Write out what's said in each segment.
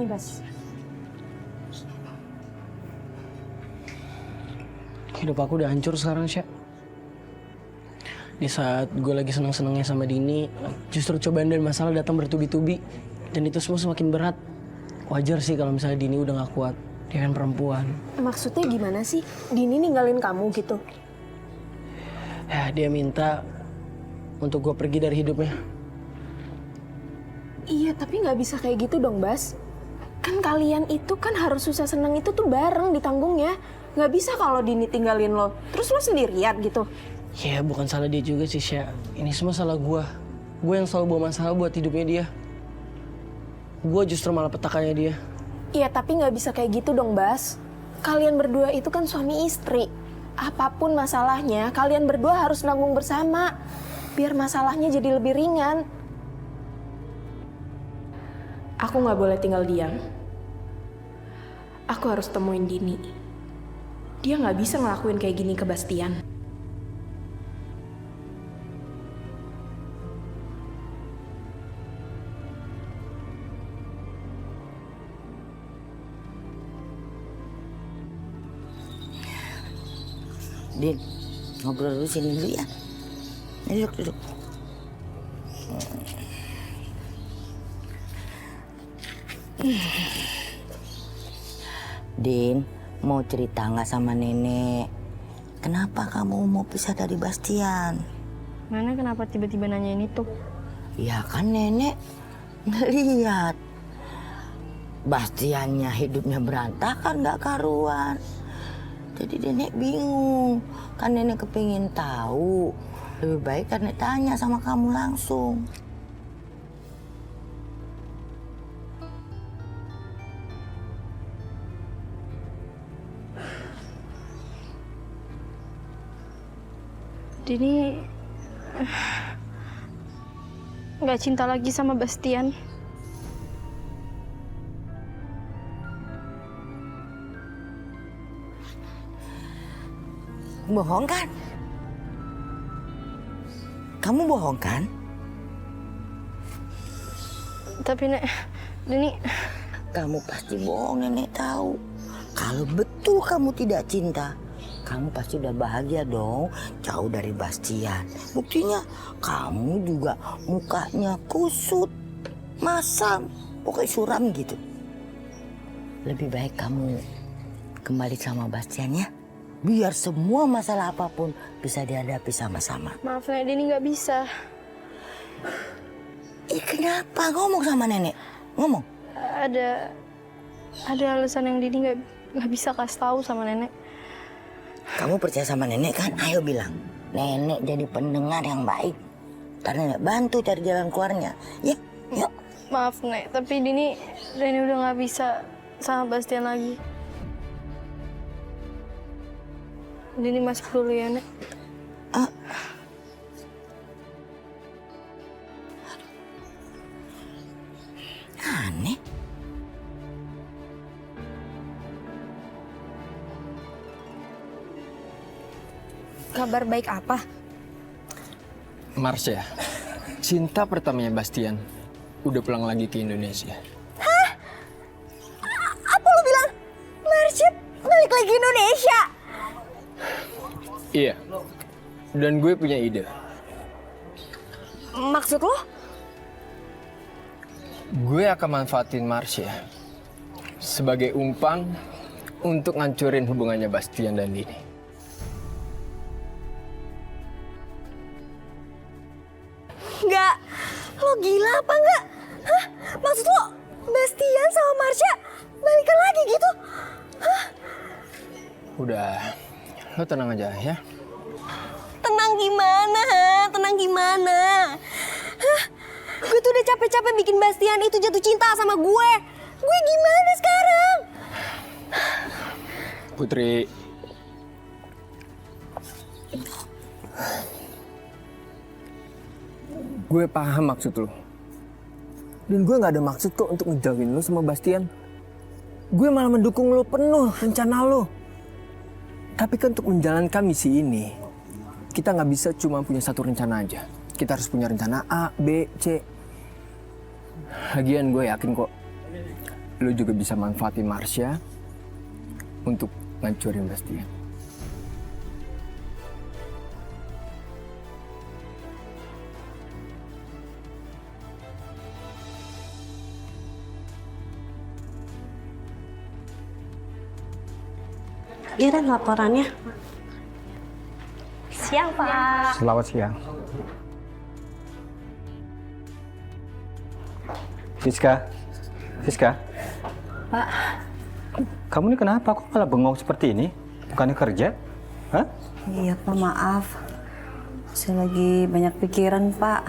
Nih, Bas. Hidup aku udah hancur sekarang, Sya. Di saat gue lagi seneng-senengnya sama Dini, justru cobaan dan masalah datang bertubi-tubi. Dan itu semua semakin berat. Wajar sih kalau misalnya Dini udah gak kuat. Dia kan perempuan. Maksudnya gimana sih? Dini ninggalin kamu gitu? Ya, dia minta untuk gue pergi dari hidupnya. Iya, tapi nggak bisa kayak gitu dong, Bas. Kan kalian itu kan harus susah senang itu tuh bareng ditanggungnya. Nggak bisa kalau Dini tinggalin lo, terus lo sendirian gitu. Ya, bukan salah dia juga sih, Sya. Ini semua salah gue. Gue yang selalu bawa masalah buat hidupnya dia. Gue justru malah petakannya dia. Iya, tapi nggak bisa kayak gitu dong, Bas. Kalian berdua itu kan suami istri. Apapun masalahnya, kalian berdua harus nanggung bersama. Biar masalahnya jadi lebih ringan. Aku nggak boleh tinggal diam. Aku harus temuin Dini. Dia nggak bisa ngelakuin kayak gini ke Bastian. Din, ngobrol dulu sini dulu ya. Duduk. Din, mau cerita nggak sama nenek? Kenapa kamu mau pisah dari Bastian? Nenek kenapa tiba-tiba nanyain itu? Ya kan nenek ngeliat Bastiannya hidupnya berantakan nggak karuan. Jadi nenek bingung, kan nenek kepingin tahu. Lebih baik kan nenek tanya sama kamu langsung. Dini nggak cinta lagi sama Bastian. Bohong kan? Kamu bohong kan? Tapi Nek, Dini... Kamu pasti bohong, nenek tahu. Kalau betul kamu tidak cinta, kamu pasti udah bahagia dong, jauh dari Bastian. Buktinya kamu juga mukanya kusut, masam, pokoknya suram gitu. Lebih baik kamu kembali sama Bastian ya. Biar semua masalah apapun bisa dihadapi sama-sama. Maaf Nek, Dini nggak bisa. Kenapa? Ngomong sama nenek. Ngomong. Ada alasan yang Dini nggak bisa kasih tahu sama nenek. Kamu percaya sama nenek kan? Ayo bilang. Nenek jadi pendengar yang baik. Ntar nenek bantu cari jalan keluarnya. Ya, yuk. Maaf Nek, tapi Dini udah nggak bisa sama Bastian lagi. Dini masuk dulu ya, Nek. Aneh. Kabar baik apa? Marsha, cinta pertamanya Bastian, udah pulang lagi ke Indonesia. Apa lo bilang? Marsyid balik lagi Indonesia? Iya, dan gue punya ide. Maksud lo? Gue akan manfaatin Marsha sebagai umpan untuk ngancurin hubungannya Bastian dan Dini. Enggak. Lo gila apa enggak? Hah? Maksud lo Bastian sama Marsha balikan lagi gitu? Hah? Udah, lo tenang aja ya. Tenang gimana? Tenang gimana? Hah? Gue tuh udah capek-capek bikin Bastian itu jatuh cinta sama gue. Gue gimana sekarang? Putri, gue paham maksud lo. Dan gue gak ada maksud kok untuk ngejauhin lo sama Bastian. Gue malah mendukung lo penuh rencana lo. Tapi kan untuk menjalankan misi ini, kita nggak bisa cuma punya satu rencana aja. Kita harus punya rencana A, B, C. Lagian gue yakin kok, lu juga bisa manfaatin Marsha untuk ngancurin Bastian. Iya Dan, laporannya. Siang, Pak. Selamat siang. Siska. Pak. Kamu ini kenapa? Kok malah bengong seperti ini? Bukannya kerja? Hah? Iya, Pak, maaf. Saya lagi banyak pikiran, Pak.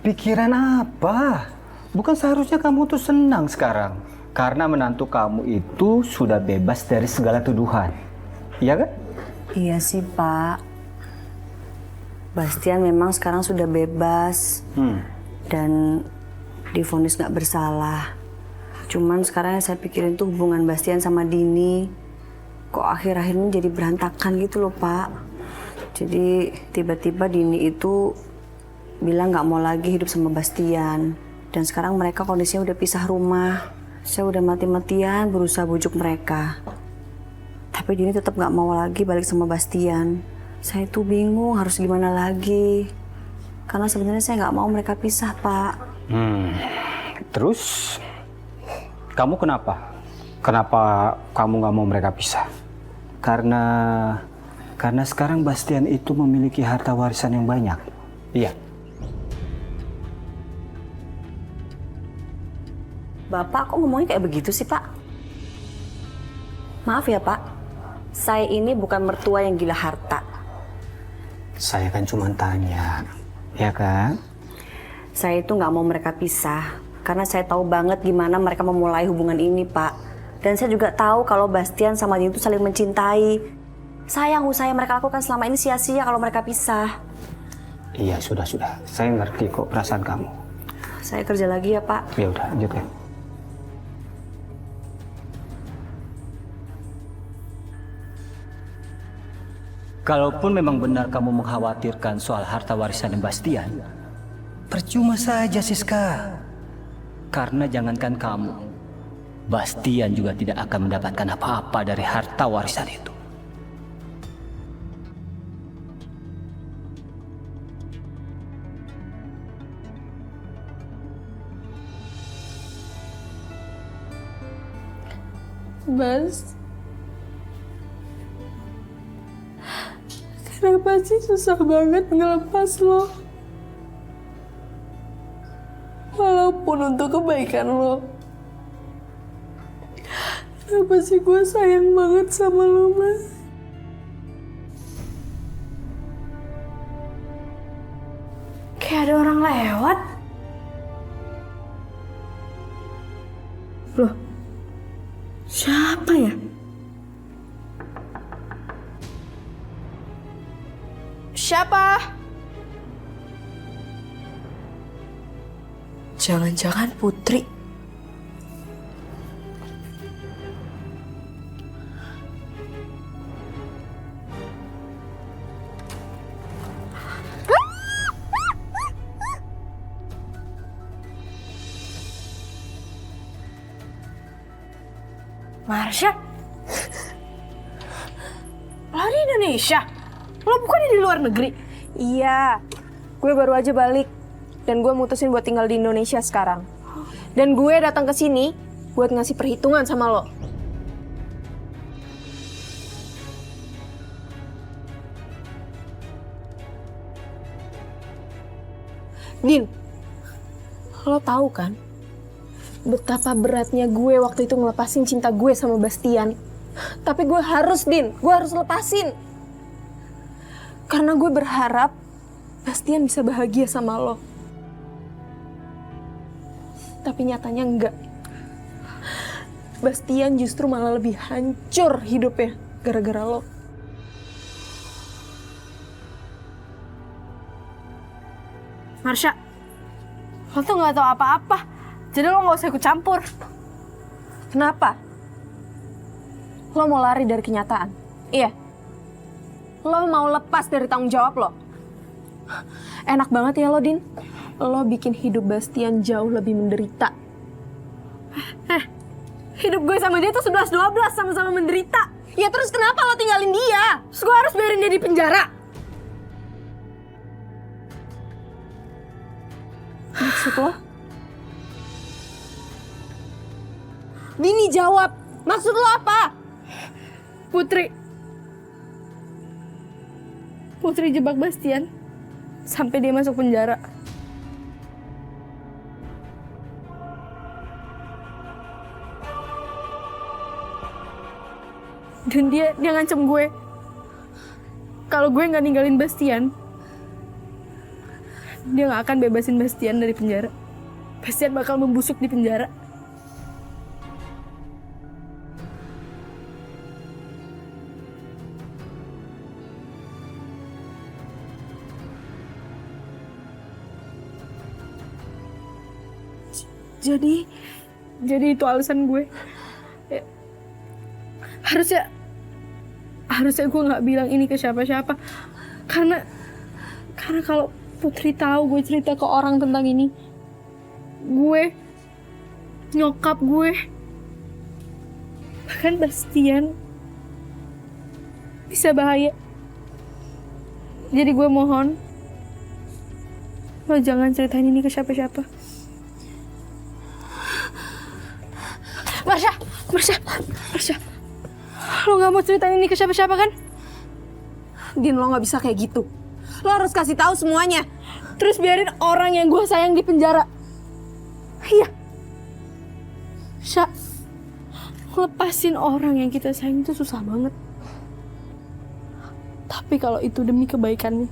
Pikiran apa? Bukan seharusnya kamu tuh senang sekarang. Karena menantu kamu itu sudah bebas dari segala tuduhan. Iya kan? Iya sih, Pak. Bastian memang sekarang sudah bebas. Dan divonis nggak bersalah. Cuman sekarang yang saya pikirin tuh hubungan Bastian sama Dini. Kok akhir-akhir ini jadi berantakan gitu loh, Pak. Jadi tiba-tiba Dini itu bilang nggak mau lagi hidup sama Bastian. Dan sekarang mereka kondisinya udah pisah rumah. Saya udah mati-matian berusaha bujuk mereka. Tapi Dini tetap nggak mau lagi balik sama Bastian. Saya tuh bingung harus gimana lagi. Karena sebenarnya saya nggak mau mereka pisah, Pak. Terus kamu kenapa? Kenapa kamu nggak mau mereka pisah? Karena sekarang Bastian itu memiliki harta warisan yang banyak. Iya. Bapak kok ngomongnya kayak begitu sih, Pak? Maaf ya, Pak. Saya ini bukan mertua yang gila harta. Saya kan cuma tanya, ya kan? Saya itu nggak mau mereka pisah. Karena saya tahu banget gimana mereka memulai hubungan ini, Pak. Dan saya juga tahu kalau Bastian sama Dini itu saling mencintai. Sayang usaha yang mereka lakukan selama ini sia-sia kalau mereka pisah. Iya, sudah. Saya ngerti kok perasaan kamu. Saya kerja lagi ya, Pak. Ya udah, lanjut ya. Kalaupun memang benar kamu mengkhawatirkan soal harta warisan Bastian, percuma saja, Siska. Karena jangankan kamu, Bastian juga tidak akan mendapatkan apa-apa dari harta warisan itu. Bas, kenapa sih susah banget ngelepas lo? Walaupun untuk kebaikan lo. Kenapa sih gue sayang banget sama lo, Mas? Kayak ada orang lewat. Loh, siapa ya? Siapa? Jangan-jangan Putri. Marsha? Lo di Indonesia? Lo bukannya di luar negeri? Iya, gue baru aja balik. Dan gue mutusin buat tinggal di Indonesia sekarang. Dan gue datang ke sini buat ngasih perhitungan sama lo. Din, lo tahu kan betapa beratnya gue waktu itu ngelepasin cinta gue sama Bastian. Tapi gue harus, Din, gue harus lepasin. Karena gue berharap Bastian bisa bahagia sama lo. Tapi nyatanya enggak. Bastian justru malah lebih hancur hidupnya gara-gara lo. Marsha, lo tuh gak tahu apa-apa. Jadi lo gak usah ikut campur. Kenapa? Lo mau lari dari kenyataan? Iya. Lo mau lepas dari tanggung jawab lo? Enak banget ya lo, Din. Lo bikin hidup Bastian jauh lebih menderita. Hidup gue sama dia tuh 11-12, sama-sama menderita. Ya terus kenapa lo tinggalin dia? Terus gue harus biarin dia di penjara? Maksud lo? Bini jawab. Maksud lo apa? Putri jebak Bastian sampai dia masuk penjara. Dan dia ngancem gue. Kalau gue nggak ninggalin Bastian, dia nggak akan bebasin Bastian dari penjara. Bastian bakal membusuk di penjara. Jadi itu alasan gue. Ya, harusnya gue nggak bilang ini ke siapa-siapa. Karena kalau Putri tahu gue cerita ke orang tentang ini, nyokap gue, bahkan Bastian bisa bahaya. Jadi gue mohon, lo jangan ceritain ini ke siapa-siapa. Marsha, lo gak mau ceritain ini ke siapa-siapa kan? Din, lo gak bisa kayak gitu. Lo harus kasih tahu semuanya. Terus biarin orang yang gue sayang di penjara. Iya. Sya, lepasin orang yang kita sayang itu susah banget. Tapi kalau itu demi kebaikannya,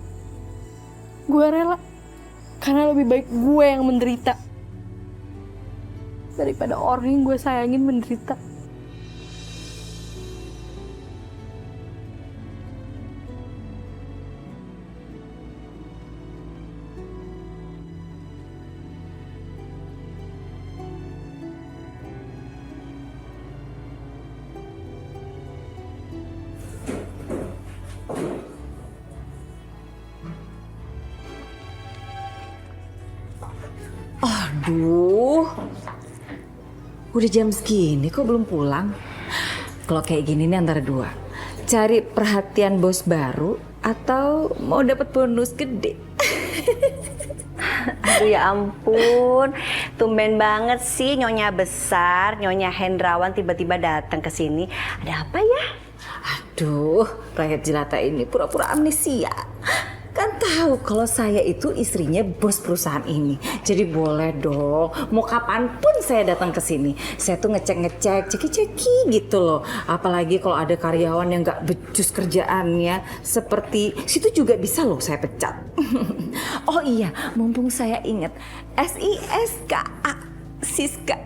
gue rela. Karena lebih baik gue yang menderita daripada orang yang gue sayangin menderita. Aduh, udah jam segini kok belum pulang? Kalau kayak gini nih antara dua, cari perhatian bos baru atau mau dapat bonus gede? Aduh ya ampun, tumben banget sih Nyonya besar, Nyonya Hendrawan tiba-tiba datang ke sini. Ada apa ya? Aduh, rakyat jelata ini pura-pura amnesia. Kan tahu kalau saya itu istrinya bos perusahaan ini. Jadi boleh dong, mau kapanpun saya datang ke sini. Saya tuh ngecek-ngecek, ceki-ceki gitu loh. Apalagi kalau ada karyawan yang nggak becus kerjaannya, seperti situ juga bisa loh saya pecat. Oh iya, mumpung saya ingat, SISKA. Siska.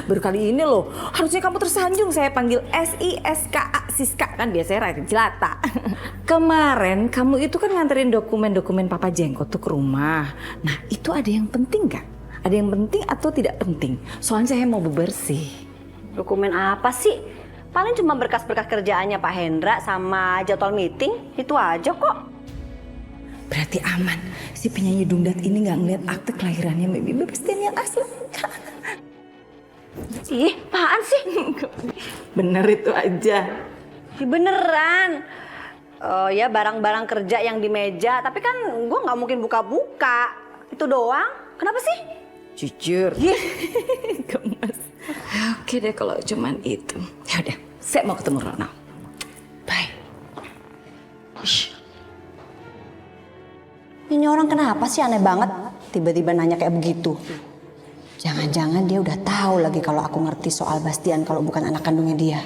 Baru kali ini loh, harusnya kamu tersanjung saya panggil SISKA Siska, kan biasanya rakyat jelata. Kemarin kamu itu kan nganterin dokumen-dokumen Papa Jenggot tuh ke rumah. Nah itu ada yang penting gak? Ada yang penting atau tidak penting? Soalnya saya mau bebersih. Dokumen apa sih? Paling cuma berkas-berkas kerjaannya Pak Hendra sama jadwal meeting, itu aja kok. Berarti aman. Si penyanyi dungdat ini nggak ngeliat akte kelahirannya Baby Bastian yang asli. Ih, apaan sih? Bener itu aja. Beneran. Oh ya, barang-barang kerja yang di meja. Tapi kan gue nggak mungkin buka-buka. Itu doang. Kenapa sih? Jujur. Gemes. Oke deh kalau cuman itu. Ya udah, saya mau ketemu Ronald. Bye. Ini orang kenapa sih aneh banget? Tiba-tiba nanya kayak begitu. Jangan-jangan dia udah tahu lagi kalau aku ngerti soal Bastian kalau bukan anak kandungnya dia.